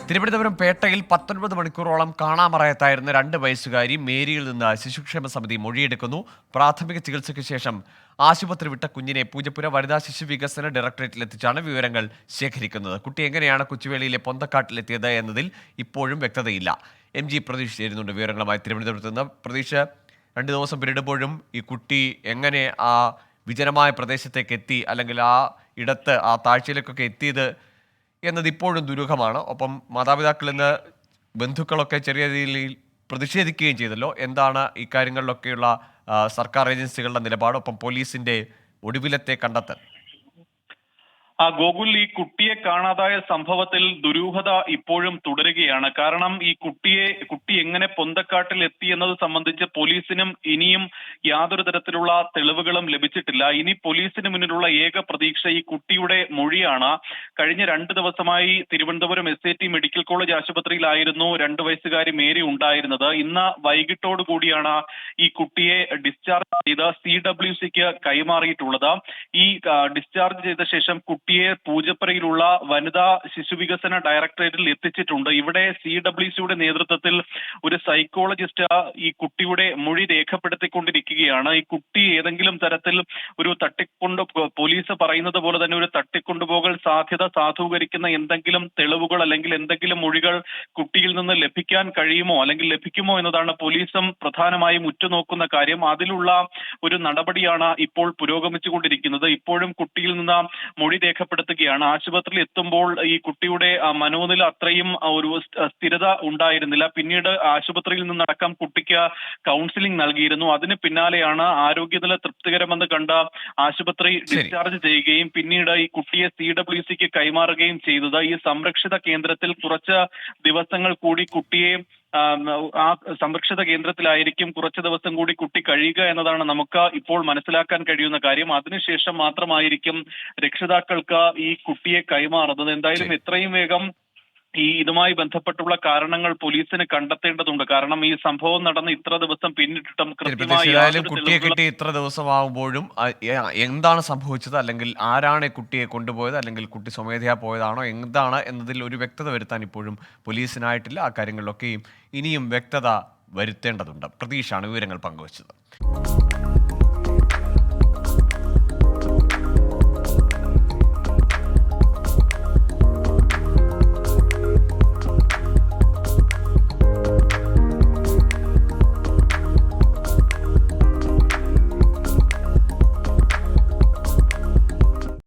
തിരുവനന്തപുരം പേട്ടയിൽ 19 മണിക്കൂറോളം കാണാമറയത്തായിരുന്ന 2 വയസ്സുകാരി മേരിയിൽ നിന്ന് ശിശുക്ഷേമ സമിതി മൊഴിയെടുക്കുന്നു. പ്രാഥമിക ചികിത്സയ്ക്ക് ശേഷം ആശുപത്രി വിട്ട കുഞ്ഞിനെ പൂജപ്പുര വനിതാ ശിശു വികസന ഡയറക്ടറേറ്റിൽ എത്തിച്ചാണ് വിവരങ്ങൾ ശേഖരിക്കുന്നത്. കുട്ടി എങ്ങനെയാണ് കൊച്ചുവേളിയിലെ പൊന്തക്കാട്ടിലെത്തിയത് എന്നതിൽ ഇപ്പോഴും വ്യക്തതയില്ല. MG പ്രതീഷ് ചേരുന്നുണ്ട് വിവരങ്ങളുമായി തിരുവനന്തപുരത്ത് നിന്ന്. പ്രതീഷ്, 2 ദിവസം പിന്നിടുമ്പോഴും ഈ കുട്ടി എങ്ങനെ ആ വിജനമായ പ്രദേശത്തേക്ക് എത്തി, അല്ലെങ്കിൽ ആ ഇടത്ത് ആ താഴ്ചയിലേക്കൊക്കെ എത്തിയത് എന്നത് ഇപ്പോഴും ദുരൂഹമാണ്. ഒപ്പം മാതാപിതാക്കളിൽ നിന്ന് ബന്ധുക്കളൊക്കെ ചെറിയ രീതിയിൽ പ്രതിഷേധിക്കുകയും ചെയ്തല്ലോ. എന്താണ് ഇക്കാര്യങ്ങളിലൊക്കെയുള്ള സർക്കാർ ഏജൻസികളുടെ നിലപാട്, ഒപ്പം പോലീസിന്റെ ഒടുവിലത്തെ കണ്ടെത്തൽ? ഗോകുൽ, ഈ കുട്ടിയെ കാണാതായ സംഭവത്തിൽ ദുരൂഹത ഇപ്പോഴും തുടരുകയാണ്. കാരണം ഈ കുട്ടി എങ്ങനെ പൊന്തക്കാട്ടിൽ എത്തി എന്നത് സംബന്ധിച്ച് പോലീസിനും ഇനിയും യാതൊരു തരത്തിലുള്ള തെളിവുകളും ലഭിച്ചിട്ടില്ല. ഇനി പോലീസിന് മുന്നിലുള്ള ഏക പ്രതീക്ഷ ഈ കുട്ടിയുടെ മൊഴിയാണ്. കഴിഞ്ഞ 2 ദിവസമായി തിരുവനന്തപുരം SAT മെഡിക്കൽ കോളേജ് ആശുപത്രിയിലായിരുന്നു 2 വയസ്സുകാരി മേരി ഉണ്ടായിരുന്നത്. ഇന്ന് വൈകിട്ടോടു കൂടിയാണ് ഈ കുട്ടിയെ ഡിസ്ചാർജ് ചെയ്ത് CWCക്ക് കൈമാറിയിട്ടുള്ളത്. ഈ ഡിസ്ചാർജ് ചെയ്ത ശേഷം കുട്ടിയെ പൂജപ്പുരയിലുള്ള വനിതാ ശിശുവികസന ഡയറക്ടറേറ്റിൽ എത്തിച്ചിട്ടുണ്ട്. ഇവിടെ CWCയുടെ നേതൃത്വത്തിൽ ഒരു സൈക്കോളജിസ്റ്റ് ഈ കുട്ടിയുടെ മൊഴി രേഖപ്പെടുത്തിക്കൊണ്ടിരിക്കുകയാണ്. ഈ കുട്ടി ഏതെങ്കിലും തരത്തിൽ ഒരു പോലീസ് പറയുന്നത് പോലെ തന്നെ ഒരു തട്ടിക്കൊണ്ടുപോകൽ സാധ്യത സാധൂകരിക്കുന്ന എന്തെങ്കിലും തെളിവുകൾ അല്ലെങ്കിൽ എന്തെങ്കിലും മൊഴികൾ കുട്ടിയിൽ നിന്ന് ലഭിക്കാൻ കഴിയുമോ അല്ലെങ്കിൽ ലഭിക്കുമോ എന്നതാണ് പോലീസും പ്രധാനമായും ഉറ്റുനോക്കുന്ന കാര്യം. അതിലുള്ള ഒരു നടപടിയാണ് ഇപ്പോൾ പുരോഗമിച്ചുകൊണ്ടിരിക്കുന്നത്. ഇപ്പോഴും കുട്ടിയിൽ നിന്ന് മൊഴി രേഖപ്പെടുത്തുകയാണ്. ആശുപത്രിയിൽ എത്തുമ്പോൾ ഈ കുട്ടിയുടെ മനോനില അത്രയും ഒരു സ്ഥിരത ഉണ്ടായിരുന്നില്ല. പിന്നീട് ആശുപത്രിയിൽ നിന്നടക്കം കുട്ടിക്ക് കൗൺസിലിംഗ് നൽകിയിരുന്നു. അതിന് പിന്നാലെയാണ് ആരോഗ്യനില തൃപ്തികരമെന്ന് കണ്ട ആശുപത്രി ഡിസ്ചാർജ് ചെയ്യുകയും പിന്നീട് ഈ കുട്ടിയെ CWCക്ക് കൈമാറുകയും ചെയ്തത്. ഈ സംരക്ഷിത കേന്ദ്രത്തിൽ കുറച്ച് ദിവസങ്ങൾ കൂടി കുട്ടിയെ ആ സംരക്ഷിത കേന്ദ്രത്തിലായിരിക്കും കുറച്ച് ദിവസം കൂടി കുട്ടി കഴിയുക എന്നതാണ് നമുക്ക് ഇപ്പോൾ മനസ്സിലാക്കാൻ കഴിയുന്ന കാര്യം. അതിനുശേഷം മാത്രമായിരിക്കും രക്ഷിതാക്കൾക്ക് ഈ കുട്ടിയെ കൈമാറുന്നത്. എന്തായാലും എത്രയും വേഗം ഇതുമായി ബന്ധപ്പെട്ടുള്ള കാരണങ്ങൾ പോലീസിന് കണ്ടെത്തേണ്ടതുണ്ട്. കാരണം ഈ സംഭവം നടന്ന് ഇത്ര ദിവസം പിന്നിട്ടിട്ടും കൃത്യമായി കുട്ടിയെ കിട്ടി ഇത്ര ദിവസമാകുമ്പോഴും എന്താണ് സംഭവിച്ചത്, അല്ലെങ്കിൽ ആരാണ് കുട്ടിയെ കൊണ്ടുപോയത്, അല്ലെങ്കിൽ കുട്ടി സ്വമേധയാ പോയതാണോ, എന്താണ് എന്നതിൽ ഒരു വ്യക്തത വരുത്താൻ ഇപ്പോഴും പോലീസിനായിട്ടില്ല. ആ കാര്യങ്ങളിലൊക്കെയും ഇനിയും വ്യക്തത വരുത്തേണ്ടതുണ്ട്. പ്രതീക്ഷാണ് വിവരങ്ങൾ പങ്കുവച്ചത്.